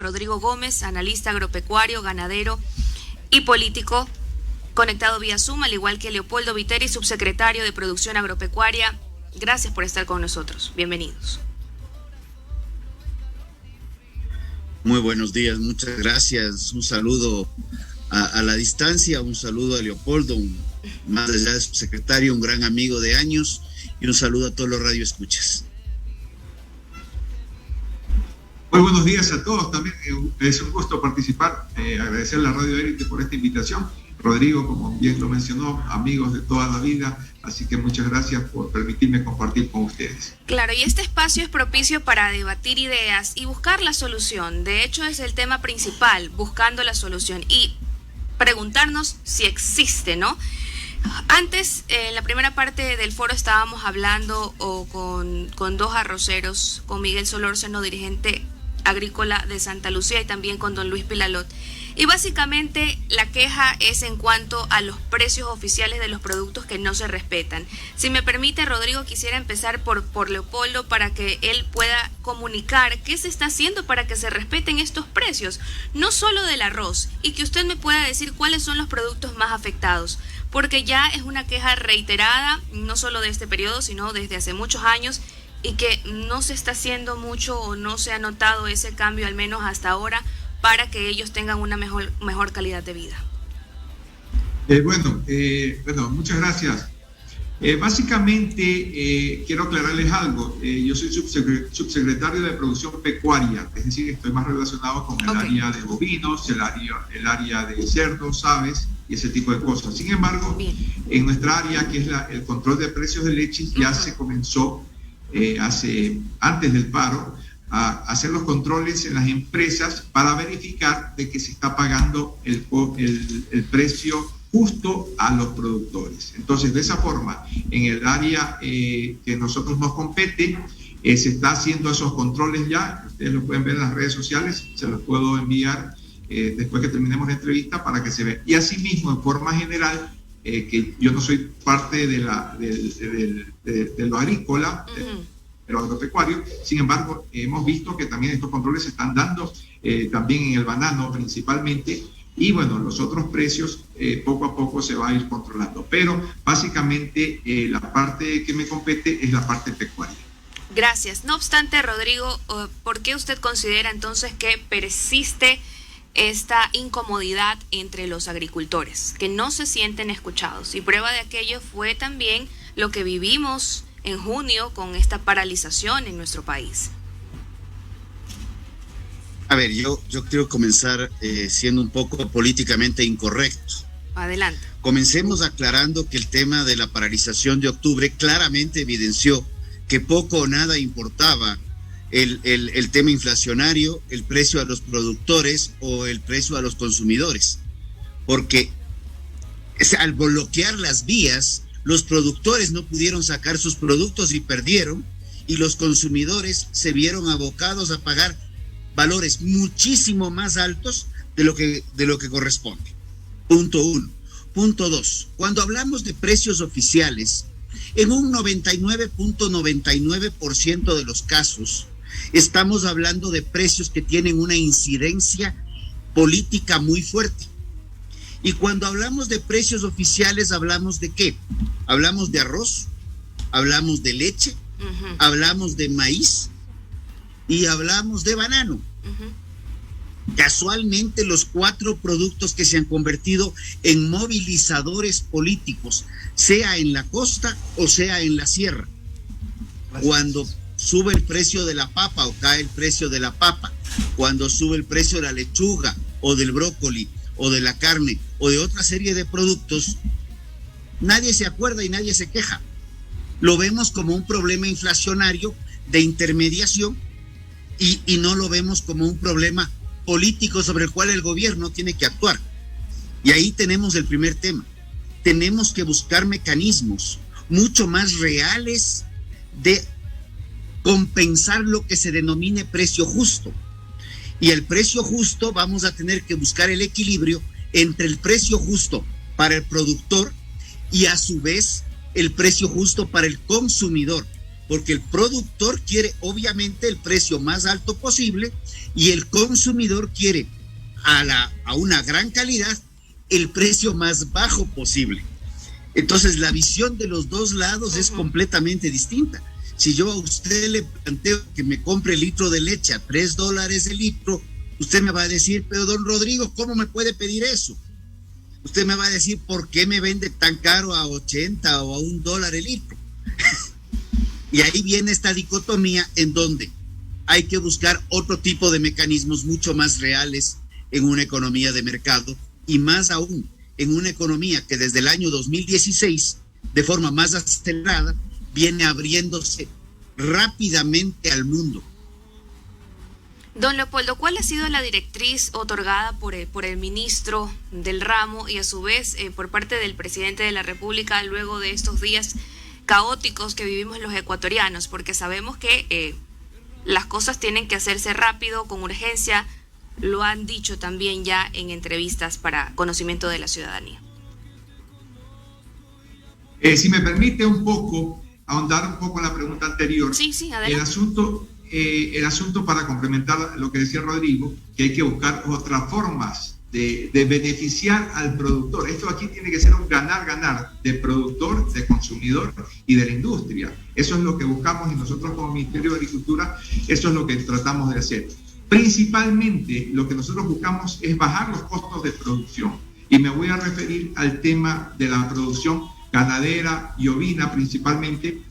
Rodrigo Gómez, analista agropecuario, ganadero y político, conectado vía Zoom, al igual que Leopoldo Viteri, subsecretario de Producción Agropecuaria. Gracias por estar con nosotros. Bienvenidos. Muy buenos días, muchas gracias. Un saludo a la distancia, un saludo a Leopoldo, más allá de subsecretario, un gran amigo de años, y un saludo a todos los radioescuchas. Muy buenos días a todos. También es un gusto participar. Agradecer a la Radio Élite por esta invitación. Rodrigo, como bien lo mencionó, amigos de toda la vida, así que muchas gracias por permitirme compartir con ustedes. Claro, y este espacio es propicio para debatir ideas y buscar la solución. De hecho, es el tema principal, buscando la solución y preguntarnos si existe, ¿no? Antes, en la primera parte del foro estábamos hablando con dos arroceros, con Miguel Solórzano, dirigente agrícola de Santa Lucía, y también con don Luis Pilalot. Y básicamente la queja es en cuanto a los precios oficiales de los productos que no se respetan. Si me permite, Rodrigo, quisiera empezar por Leopoldo para que él pueda comunicar qué se está haciendo para que se respeten estos precios, no solo del arroz, y que usted me pueda decir cuáles son los productos más afectados, porque ya es una queja reiterada, no solo de este periodo, sino desde hace muchos años, y que no se está haciendo mucho o no se ha notado ese cambio, al menos hasta ahora, para que ellos tengan una mejor calidad de vida. Bueno, muchas gracias. Básicamente, quiero aclararles algo. Yo soy subsecretario de Producción Pecuaria, es decir, estoy más relacionado con el área de bovinos, el área de cerdos, aves y ese tipo de cosas. Sin embargo, en nuestra área, que es el control de precios de leche, ya se comenzó antes del paro, a hacer los controles en las empresas para verificar de que se está pagando el precio justo a los productores. Entonces, de esa forma, en el área que nosotros nos compete, se está haciendo esos controles ya. Ustedes lo pueden ver en las redes sociales, se los puedo enviar después que terminemos la entrevista para que se vea. Y asimismo, en forma general, que yo no soy parte de lo agrícola, pero agropecuario. Sin embargo, hemos visto que también estos controles se están dando también en el banano principalmente, y bueno, los otros precios poco a poco se va a ir controlando, pero básicamente la parte que me compete es la parte pecuaria. Gracias. No obstante, Rodrigo, ¿por qué usted considera entonces que persiste esta incomodidad entre los agricultores, que no se sienten escuchados? Y prueba de aquello fue también lo que vivimos en junio con esta paralización en nuestro país. A ver, yo quiero comenzar siendo un poco políticamente incorrecto. Adelante. Comencemos aclarando que el tema de la paralización de octubre claramente evidenció que poco o nada importaba el tema inflacionario, el precio a los productores o el precio a los consumidores, porque al bloquear las vías, los productores no pudieron sacar sus productos y perdieron, y los consumidores se vieron abocados a pagar valores muchísimo más altos de lo que corresponde. Punto 1. Punto 2. Cuando hablamos de precios oficiales, en un 99.99% de los casos, estamos hablando de precios que tienen una incidencia política muy fuerte. Y cuando hablamos de precios oficiales, ¿hablamos de qué? Hablamos de arroz, hablamos de leche, hablamos de maíz y hablamos de banano. Casualmente, los 4 productos que se han convertido en movilizadores políticos, sea en la costa o sea en la sierra. Cuando sube el precio de la papa o cae el precio de la papa, cuando sube el precio de la lechuga o del brócoli o de la carne o de otra serie de productos, nadie se acuerda y nadie se queja. Lo vemos como un problema inflacionario de intermediación y no lo vemos como un problema político sobre el cual el gobierno tiene que actuar. Y ahí tenemos el primer tema. Tenemos que buscar mecanismos mucho más reales de compensar lo que se denomine precio justo. Y el precio justo, vamos a tener que buscar el equilibrio entre el precio justo para el productor y a su vez el precio justo para el consumidor. porque el productor quiere obviamente el precio más alto posible y el consumidor quiere a una gran calidad el precio más bajo posible. Entonces la visión de los dos lados es completamente distinta. Si yo a usted le planteo que me compre el litro de leche a $3 el litro, usted me va a decir, pero don Rodrigo, ¿cómo me puede pedir eso? Usted me va a decir, ¿por qué me vende tan caro a 80 o a $1 el litro? Y ahí viene esta dicotomía en donde hay que buscar otro tipo de mecanismos mucho más reales en una economía de mercado y más aún en una economía que desde el año 2016, de forma más acelerada, viene abriéndose rápidamente al mundo. Don Leopoldo, ¿cuál ha sido la directriz otorgada por el ministro del ramo y a su vez por parte del presidente de la República luego de estos días caóticos que vivimos los ecuatorianos? Porque sabemos que las cosas tienen que hacerse rápido, con urgencia, lo han dicho también ya en entrevistas para conocimiento de la ciudadanía. Si me permite ahondar un poco en la pregunta anterior. Sí, adelante. El asunto para complementar lo que decía Rodrigo, que hay que buscar otras formas de beneficiar al productor. Esto aquí tiene que ser un ganar-ganar de productor, de consumidor y de la industria. Eso es lo que buscamos y nosotros como Ministerio de Agricultura, eso es lo que tratamos de hacer. Principalmente lo que nosotros buscamos es bajar los costos de producción. Y me voy a referir al tema de la producción ganadera y ovina principalmente,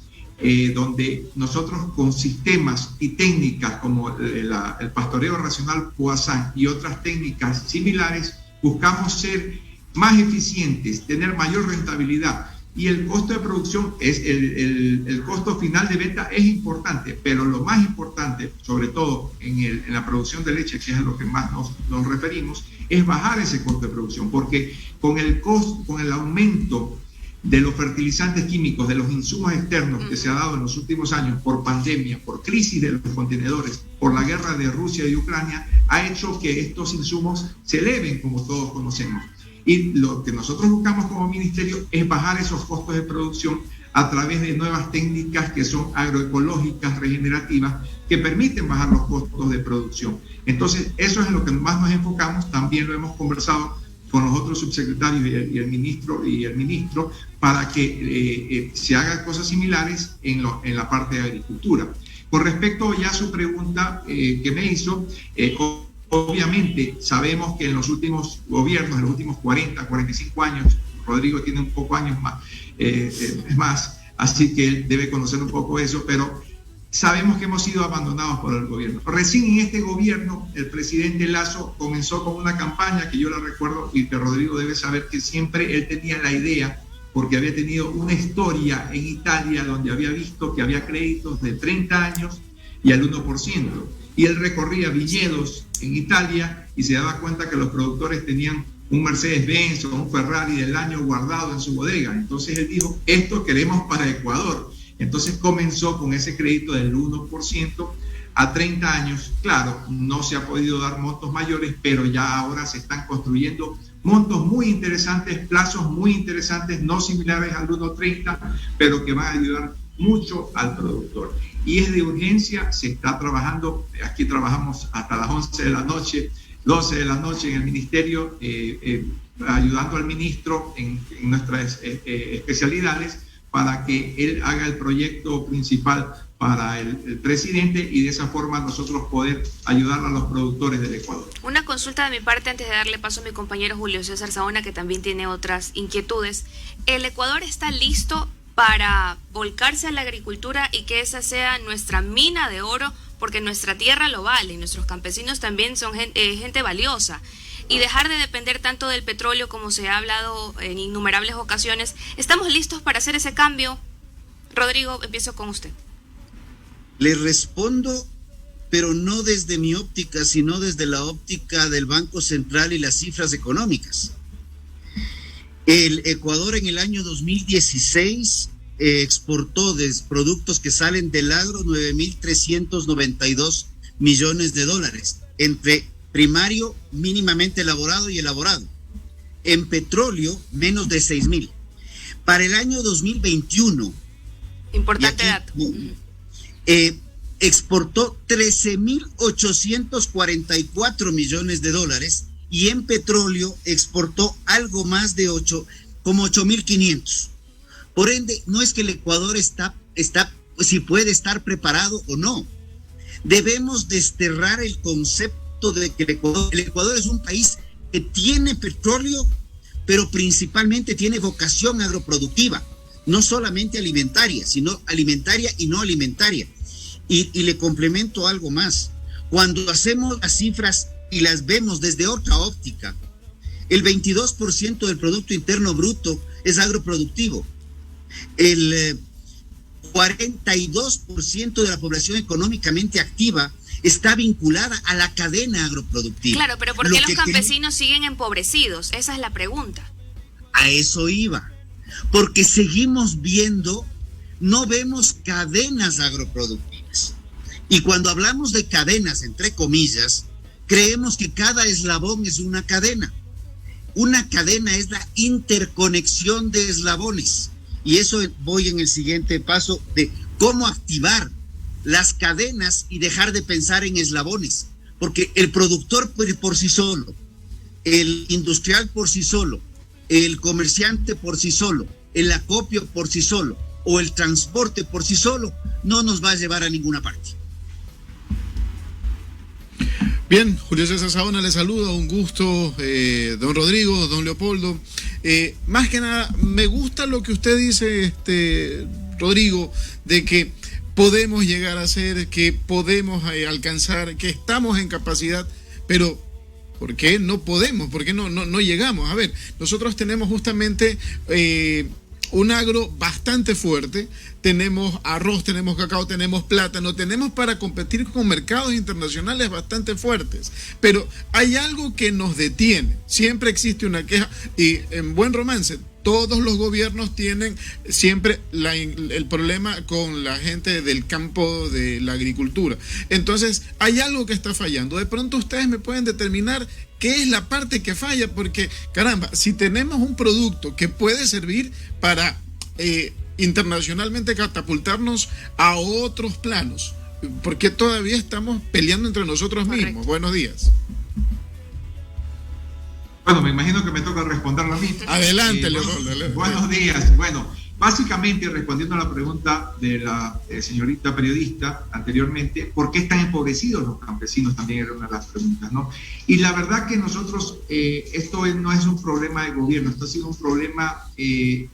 donde nosotros con sistemas y técnicas como el pastoreo racional Poisson y otras técnicas similares, buscamos ser más eficientes, tener mayor rentabilidad. Y el costo de producción, el costo final de venta es importante, pero lo más importante, sobre todo en la producción de leche, que es a lo que más nos referimos, es bajar ese costo de producción, porque con el aumento de los fertilizantes químicos, de los insumos externos que se ha dado en los últimos años por pandemia, por crisis de los contenedores, por la guerra de Rusia y Ucrania, ha hecho que estos insumos se eleven, como todos conocemos. Y lo que nosotros buscamos como ministerio es bajar esos costos de producción a través de nuevas técnicas que son agroecológicas, regenerativas, que permiten bajar los costos de producción. Entonces, eso es en lo que más nos enfocamos. También lo hemos conversado con los otros subsecretarios y el ministro para que se hagan cosas similares en la parte de agricultura. Con respecto ya a su pregunta que me hizo, obviamente sabemos que en los últimos gobiernos, en los últimos 40, 45 años, Rodrigo tiene un poco años más, es más, así que él debe conocer un poco eso, pero sabemos que hemos sido abandonados por el gobierno. Recién en este gobierno, el presidente Lasso comenzó con una campaña que yo la recuerdo y que Rodrigo debe saber que siempre él tenía la idea, porque había tenido una historia en Italia donde había visto que había créditos de 30 años y al 1%. Y él recorría viñedos en Italia y se daba cuenta que los productores tenían un Mercedes-Benz o un Ferrari del año guardado en su bodega. Entonces él dijo, esto queremos para Ecuador. Entonces comenzó con ese crédito del 1% a 30 años. Claro, no se ha podido dar montos mayores, pero ya ahora se están construyendo montos muy interesantes, plazos muy interesantes, no similares al 1.30, pero que van a ayudar mucho al productor. Y es de urgencia, se está trabajando, aquí trabajamos hasta las 11 de la noche, 12 de la noche en el ministerio, ayudando al ministro en nuestras especialidades para que él haga el proyecto principal para el presidente y de esa forma nosotros poder ayudar a los productores del Ecuador. Una consulta de mi parte antes de darle paso a mi compañero Julio César Saona, que también tiene otras inquietudes. ¿El Ecuador está listo para volcarse a la agricultura y que esa sea nuestra mina de oro? Porque nuestra tierra lo vale y nuestros campesinos también son gente valiosa. Y dejar de depender tanto del petróleo como se ha hablado en innumerables ocasiones. ¿Estamos listos para hacer ese cambio? Rodrigo, empiezo con usted. Le respondo, pero no desde mi óptica, sino desde la óptica del Banco Central y las cifras económicas. El Ecuador en el año 2016 exportó de productos que salen del agro 9.392 millones de dólares, entre primario, mínimamente elaborado y elaborado. En petróleo, menos de 6.000. Para el año 2021... Importante dato. exportó 13.844 millones de dólares y en petróleo exportó algo más de 8.500. Por ende, no es que el Ecuador está si puede estar preparado o no. Debemos desterrar el concepto de que el Ecuador es un país que tiene petróleo, pero principalmente tiene vocación agroproductiva, no solamente alimentaria, sino alimentaria y no alimentaria. Y le complemento algo más. Cuando hacemos las cifras y las vemos desde otra óptica, el 22% del Producto Interno Bruto es agroproductivo. El 42% de la población económicamente activa está vinculada a la cadena agroproductiva. Claro, pero ¿por qué los campesinos siguen empobrecidos? Esa es la pregunta. A eso iba. Porque seguimos viendo, no vemos cadenas agroproductivas. Y cuando hablamos de cadenas, entre comillas, creemos que cada eslabón es una cadena. Una cadena es la interconexión de eslabones. Y eso voy en el siguiente paso de cómo activar las cadenas y dejar de pensar en eslabones. Porque el productor por sí solo, el industrial por sí solo, el comerciante por sí solo, el acopio por sí solo o el transporte por sí solo, no nos va a llevar a ninguna parte. Bien, Julio César Saona le saluda, un gusto, don Rodrigo, don Leopoldo. Más que nada, me gusta lo que usted dice, Rodrigo, de que podemos llegar a ser, que podemos alcanzar, que estamos en capacidad, pero ¿por qué no podemos? ¿Por qué no llegamos? A ver, nosotros tenemos justamente un agro bastante fuerte, tenemos arroz, tenemos cacao, tenemos plátano, tenemos para competir con mercados internacionales bastante fuertes, pero hay algo que nos detiene, siempre existe una queja y en buen romance, todos los gobiernos tienen siempre el problema con la gente del campo de la agricultura. Entonces, hay algo que está fallando. De pronto ustedes me pueden determinar qué es la parte que falla, porque, caramba, si tenemos un producto que puede servir para internacionalmente catapultarnos a otros planos, ¿por qué todavía estamos peleando entre nosotros mismos? Correcto. Buenos días. Bueno, me imagino que me toca responderlo a mí. Adelante, Leopoldo. Buenos días. Bueno, básicamente respondiendo a la pregunta de la señorita periodista anteriormente, ¿por qué están empobrecidos los campesinos? También era una de las preguntas, ¿no? Y la verdad que nosotros, esto no es un problema de gobierno, esto ha sido un problema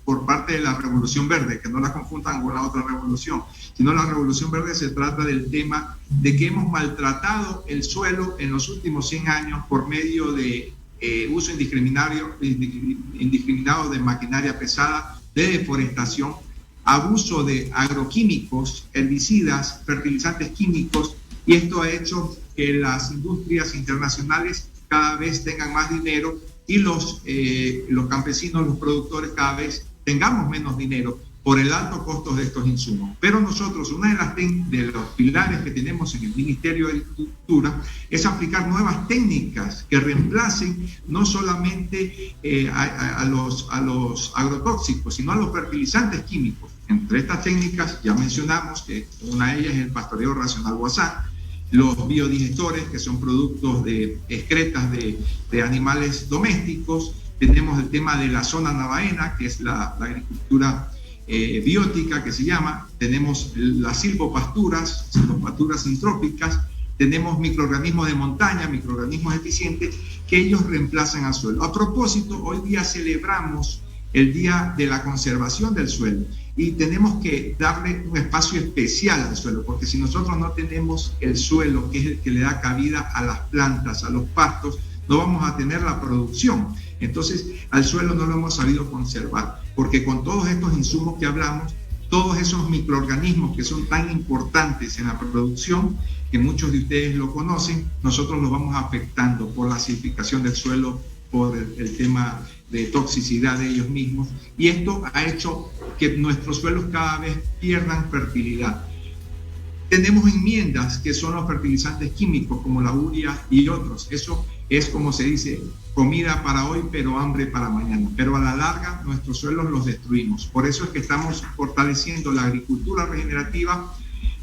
por parte de la Revolución Verde, que no la confundan con la otra revolución, sino la Revolución Verde se trata del tema de que hemos maltratado el suelo en los últimos 100 años por medio de uso indiscriminado de maquinaria pesada, de deforestación, abuso de agroquímicos, herbicidas, fertilizantes químicos, y esto ha hecho que las industrias internacionales cada vez tengan más dinero y los campesinos, los productores cada vez tengamos menos dinero por el alto costo de estos insumos. Pero nosotros, una de los pilares que tenemos en el Ministerio de Agricultura es aplicar nuevas técnicas que reemplacen no solamente a los agrotóxicos, sino a los fertilizantes químicos. Entre estas técnicas ya mencionamos que una de ellas es el pastoreo racional Guasán, los biodigestores, que son productos de excretas de animales domésticos. Tenemos el tema de la zona navaena, que es la agricultura biótica, que se llama. Tenemos las silvopasturas sintrópicas. Tenemos microorganismos de montaña, microorganismos eficientes, que ellos reemplazan al suelo. A propósito, hoy día celebramos el Día de la Conservación del Suelo y tenemos que darle un espacio especial al suelo, porque si nosotros no tenemos el suelo, que es el que le da cabida a las plantas, a los pastos, no vamos a tener la producción. Entonces, al suelo no lo hemos sabido conservar, porque con todos estos insumos que hablamos, todos esos microorganismos que son tan importantes en la producción, que muchos de ustedes lo conocen, nosotros los vamos afectando por la acidificación del suelo, por el tema de toxicidad de ellos mismos, y esto ha hecho que nuestros suelos cada vez pierdan fertilidad. Tenemos enmiendas que son los fertilizantes químicos como la urea y otros. Eso es, como se dice, comida para hoy pero hambre para mañana, pero a la larga nuestros suelos los destruimos. Por eso es que estamos fortaleciendo la agricultura regenerativa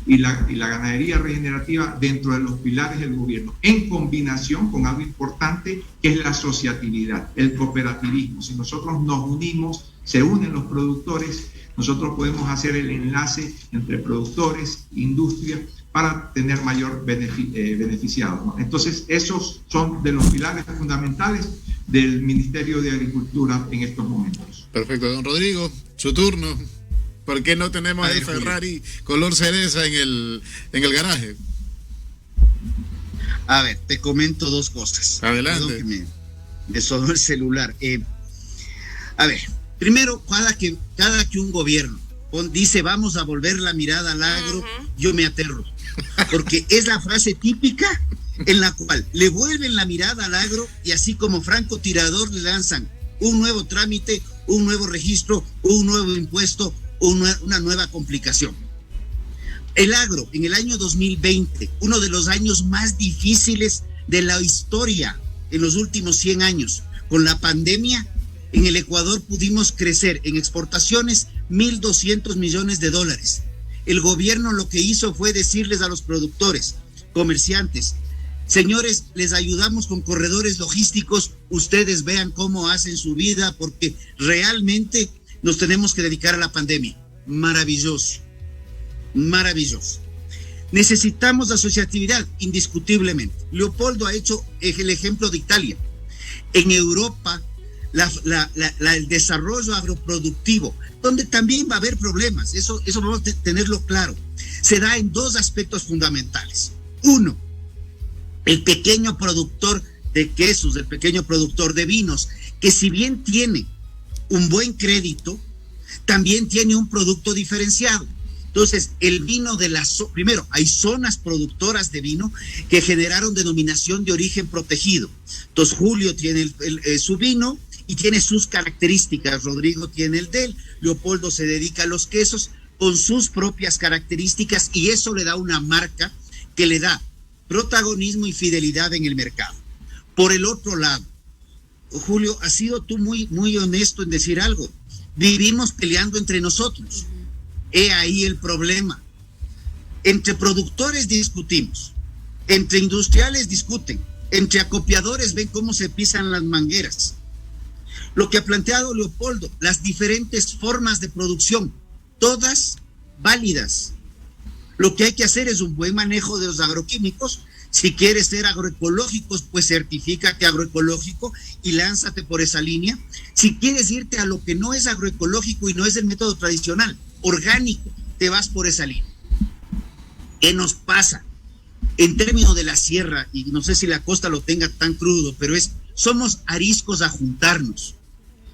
y la ganadería regenerativa dentro de los pilares del gobierno, en combinación con algo importante que es la asociatividad, el cooperativismo. Si nosotros nos unimos, se unen los productores, nosotros podemos hacer el enlace entre productores, industria, para tener mayor beneficiados, ¿no? Entonces, esos son de los pilares fundamentales del Ministerio de Agricultura en estos momentos. Perfecto, don Rodrigo, su turno. ¿Por qué no tenemos el Ferrari color cereza en el garaje? A ver, te comento dos cosas. Adelante. Me sonó el celular. A ver, primero, cada que un gobierno dice vamos a volver la mirada al agro, yo me aterro. Porque es la frase típica en la cual le vuelven la mirada al agro y así como francotirador le lanzan un nuevo trámite, un nuevo registro, un nuevo impuesto, una nueva complicación. El agro en el año 2020, uno de los años más difíciles de la historia en los últimos 100 años, con la pandemia, en el Ecuador pudimos crecer en exportaciones $1.200 millones. El gobierno lo que hizo fue decirles a los productores, comerciantes, señores, les ayudamos con corredores logísticos, ustedes vean cómo hacen su vida porque realmente nos tenemos que dedicar a la pandemia. Maravilloso, maravilloso. Necesitamos asociatividad, indiscutiblemente. Leopoldo ha hecho el ejemplo de Italia. En Europa, el desarrollo agroproductivo, donde también va a haber problemas, eso vamos a tenerlo claro, se da en dos aspectos fundamentales. Uno, el pequeño productor de quesos, el pequeño productor de vinos, que si bien tiene un buen crédito, también tiene un producto diferenciado. Entonces, el vino primero, hay zonas productoras de vino que generaron denominación de origen protegido. Entonces, Julio tiene su vino y tiene sus características, Rodrigo tiene el de él, Leopoldo se dedica a los quesos con sus propias características y eso le da una marca que le da protagonismo y fidelidad en el mercado. Por el otro lado, Julio, has sido tú muy, muy honesto en decir algo. Vivimos peleando entre nosotros. He ahí el problema. Entre productores discutimos, entre industriales discuten, entre acopiadores ven cómo se pisan las mangueras. Lo que ha planteado Leopoldo, las diferentes formas de producción, todas válidas. Lo que hay que hacer es un buen manejo de los agroquímicos. Si quieres ser agroecológicos, pues certifícate agroecológico y lánzate por esa línea. Si quieres irte a lo que no es agroecológico y no es el método tradicional, orgánico, te vas por esa línea. ¿Qué nos pasa? En términos de la sierra, y no sé si la costa lo tenga tan crudo, pero somos ariscos a juntarnos.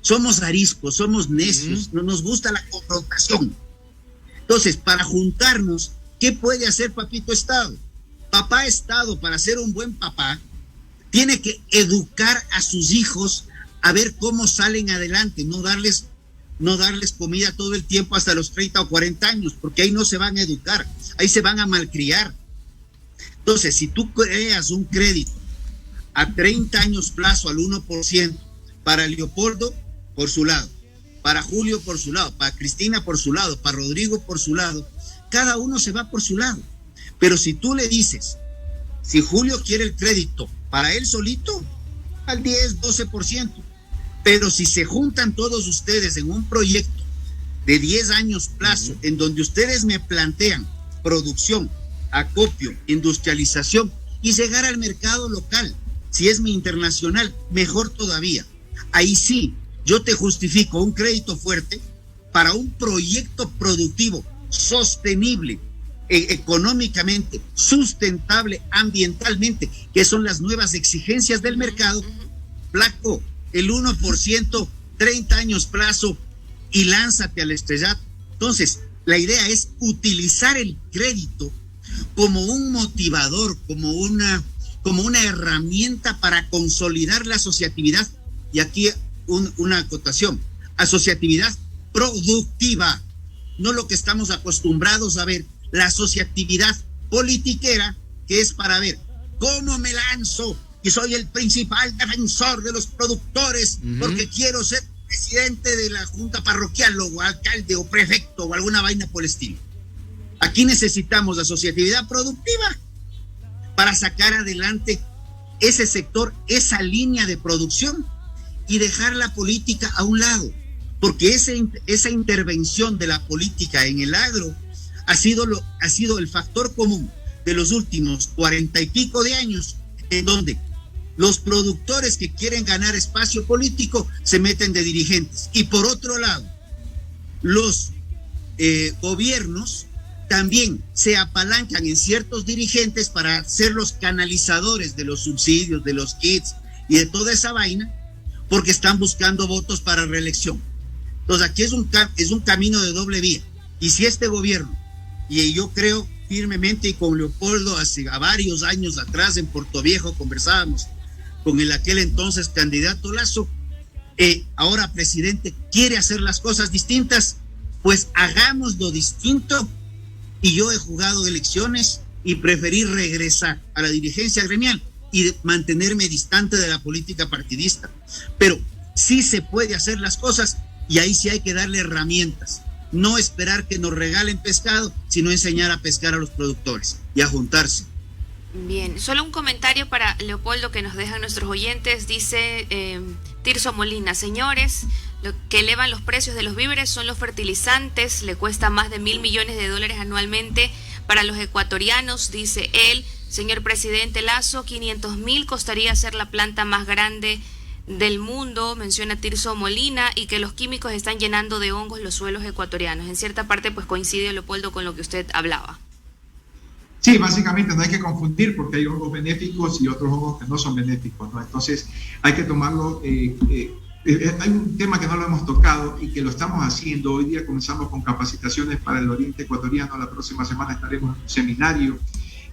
Somos ariscos, somos necios, no nos gusta la confrontación. Entonces, para juntarnos, ¿qué puede hacer Papito Estado? Papá Estado, para ser un buen papá, tiene que educar a sus hijos a ver cómo salen adelante, no darles comida todo el tiempo hasta los 30 o 40 años, porque ahí no se van a educar, ahí se van a malcriar. Entonces, si tú creas un crédito a 30 años plazo al 1%, para Leopoldo por su lado, para Julio por su lado, para Cristina por su lado, para Rodrigo por su lado, cada uno se va por su lado. Pero si tú le dices, si Julio quiere el crédito para él solito, al 10, 12%, pero si se juntan todos ustedes en un proyecto de 10 años plazo, en donde ustedes me plantean producción, acopio, industrialización y llegar al mercado local, si es mi internacional, mejor todavía. Ahí sí, yo te justifico un crédito fuerte para un proyecto productivo sostenible, económicamente, sustentable, ambientalmente, que son las nuevas exigencias del mercado. Flaco, el 1%, 30 años plazo y lánzate al estrellato. Entonces, la idea es utilizar el crédito como un motivador, como una herramienta para consolidar la asociatividad. Y aquí una acotación, asociatividad productiva, no lo que estamos acostumbrados a ver, la asociatividad politiquera, que es para ver cómo me lanzo y soy el principal defensor de los productores porque quiero ser presidente de la junta parroquial o alcalde o prefecto o alguna vaina por el estilo. Aquí necesitamos la asociatividad productiva para sacar adelante ese sector, esa línea de producción y dejar la política a un lado, porque esa intervención de la política en el agro ha sido el factor común de los últimos 40 y pico de años, en donde los productores que quieren ganar espacio político se meten de dirigentes. Y por otro lado, los gobiernos también se apalancan en ciertos dirigentes para ser los canalizadores de los subsidios, de los kits y de toda esa vaina, porque están buscando votos para reelección. Entonces aquí es un camino de doble vía. Y si este gobierno, y yo creo firmemente, y con Leopoldo a varios años atrás en Portoviejo conversábamos con el aquel entonces candidato Lasso, ahora presidente, quiere hacer las cosas distintas, pues hagámoslo distinto. Y yo he jugado elecciones y preferí regresar a la dirigencia gremial y mantenerme distante de la política partidista. Pero sí se puede hacer las cosas y ahí sí hay que darle herramientas. No esperar que nos regalen pescado, sino enseñar a pescar a los productores y a juntarse. Bien, solo un comentario para Leopoldo que nos dejan nuestros oyentes. Dice Tirso Molina: señores, lo que elevan los precios de los víveres son los fertilizantes, le cuesta más de $1.000 millones anualmente para los ecuatorianos, dice él. Señor presidente Lasso, 500.000 costaría hacer la planta más grande del mundo, menciona Tirso Molina, y que los químicos están llenando de hongos los suelos ecuatorianos. En cierta parte pues coincide, Leopoldo, con lo que usted hablaba. Sí, básicamente no hay que confundir, porque hay hongos benéficos y otros hongos que no son benéficos, ¿no? Entonces hay que tomarlo, hay un tema que no lo hemos tocado y que lo estamos haciendo. Hoy día comenzamos con capacitaciones para el oriente ecuatoriano, la próxima semana estaremos en un seminario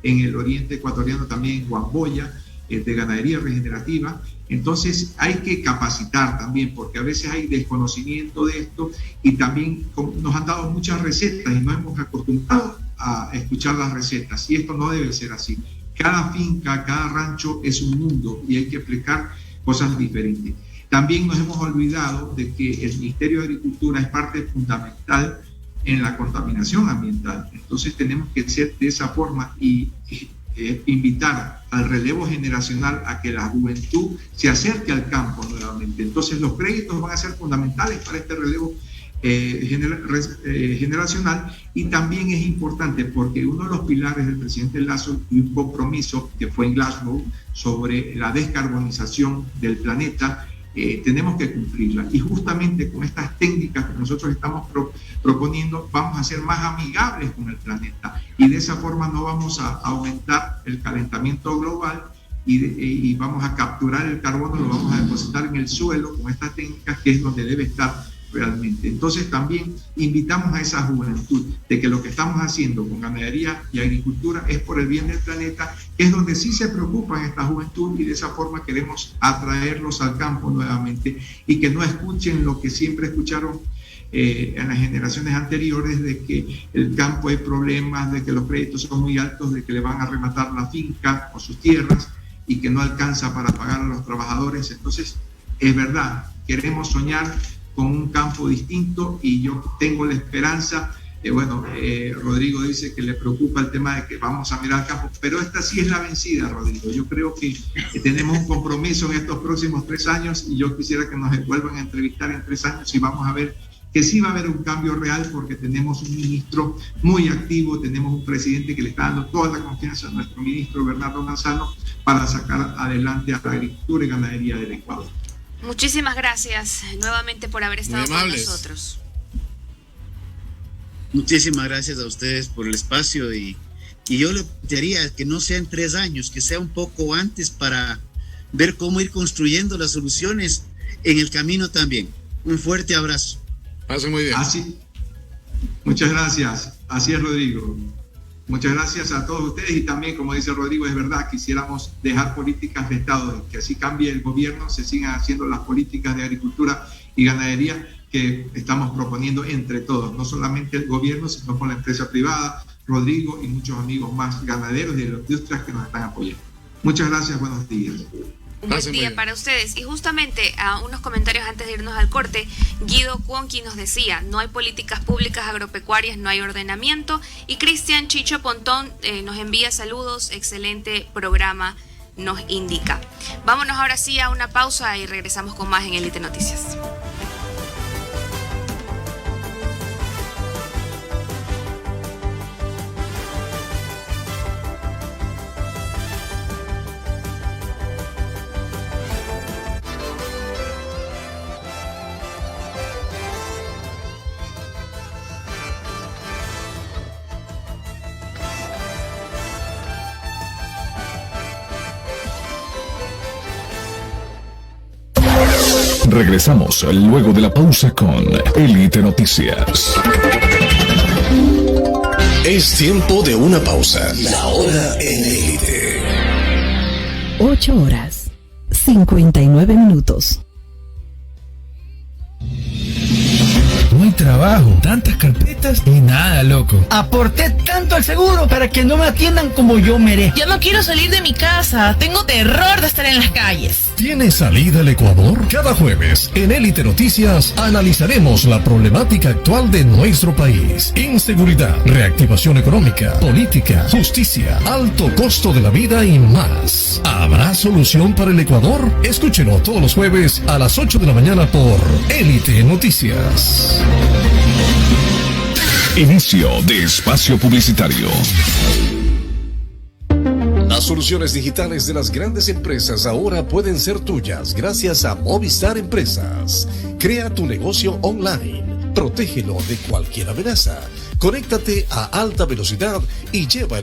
en el oriente ecuatoriano, también en Guamboya, de ganadería regenerativa. Entonces hay que capacitar también, porque a veces hay desconocimiento de esto y también nos han dado muchas recetas y no hemos acostumbrado a escuchar las recetas, y esto no debe ser así. Cada finca, cada rancho es un mundo y hay que explicar cosas diferentes. También nos hemos olvidado de que el Ministerio de Agricultura es parte fundamental en la contaminación ambiental. Entonces tenemos que ser de esa forma y invitar al relevo generacional a que la juventud se acerque al campo nuevamente. Entonces los créditos van a ser fundamentales para este relevo generacional, y también es importante porque uno de los pilares del presidente Lasso y un compromiso que fue en Glasgow sobre la descarbonización del planeta, tenemos que cumplirla, y justamente con estas técnicas que nosotros estamos proponiendo vamos a ser más amigables con el planeta, y de esa forma no vamos a aumentar el calentamiento global y vamos a capturar el carbono, lo vamos a depositar en el suelo con estas técnicas, que es donde debe estar realmente. Entonces también invitamos a esa juventud de que lo que estamos haciendo con ganadería y agricultura es por el bien del planeta, que es donde sí se preocupan esta juventud, y de esa forma queremos atraerlos al campo nuevamente y que no escuchen lo que siempre escucharon en las generaciones anteriores, de que el campo hay problemas, de que los créditos son muy altos, de que le van a rematar la finca o sus tierras y que no alcanza para pagar a los trabajadores. Entonces es verdad, queremos soñar con un campo distinto, y yo tengo la esperanza. Rodrigo dice que le preocupa el tema de que vamos a mirar al campo, pero esta sí es la vencida, Rodrigo. Yo creo que tenemos un compromiso en estos próximos 3 años, y yo quisiera que nos vuelvan a entrevistar en 3 años y vamos a ver que sí va a haber un cambio real, porque tenemos un ministro muy activo, tenemos un presidente que le está dando toda la confianza a nuestro ministro Bernardo Manzano para sacar adelante a la agricultura y ganadería del Ecuador. Muchísimas gracias nuevamente por haber estado con nosotros. Muchísimas gracias a ustedes por el espacio, y yo le pediría que no sea en 3 años, que sea un poco antes, para ver cómo ir construyendo las soluciones en el camino también. Un fuerte abrazo. Pase muy bien. Así, muchas gracias. Así es, Rodrigo. Muchas gracias a todos ustedes, y también, como dice Rodrigo, es verdad, quisiéramos dejar políticas de Estado, que así cambie el gobierno, se sigan haciendo las políticas de agricultura y ganadería que estamos proponiendo entre todos, no solamente el gobierno, sino con la empresa privada, Rodrigo y muchos amigos más ganaderos y de las industrias que nos están apoyando. Muchas gracias, buenos días. Un buen día para ustedes. Y justamente a unos comentarios antes de irnos al corte, Guido Cuonqui nos decía, no hay políticas públicas agropecuarias, no hay ordenamiento. Y Cristian Chicho Pontón nos envía saludos, excelente programa, nos indica. Vámonos ahora sí a una pausa y regresamos con más en Élite Noticias. Regresamos luego de la pausa con Élite Noticias. Es tiempo de una pausa. La hora en Élite. 8:59. No hay trabajo, tantas carpetas y nada, loco. Aporté tanto al seguro para que no me atiendan como yo merezco. Ya no quiero salir de mi casa, tengo terror de estar en las calles. ¿Tiene salida al Ecuador? Cada jueves, en Élite Noticias, analizaremos la problemática actual de nuestro país. Inseguridad, reactivación económica, política, justicia, alto costo de la vida y más. ¿Habrá solución para el Ecuador? Escúchelo todos los jueves a las 8 de la mañana por Élite Noticias. Inicio de espacio publicitario. Las soluciones digitales de las grandes empresas ahora pueden ser tuyas gracias a Movistar Empresas. Crea tu negocio online. Protégelo de cualquier amenaza. Conéctate a alta velocidad y lleva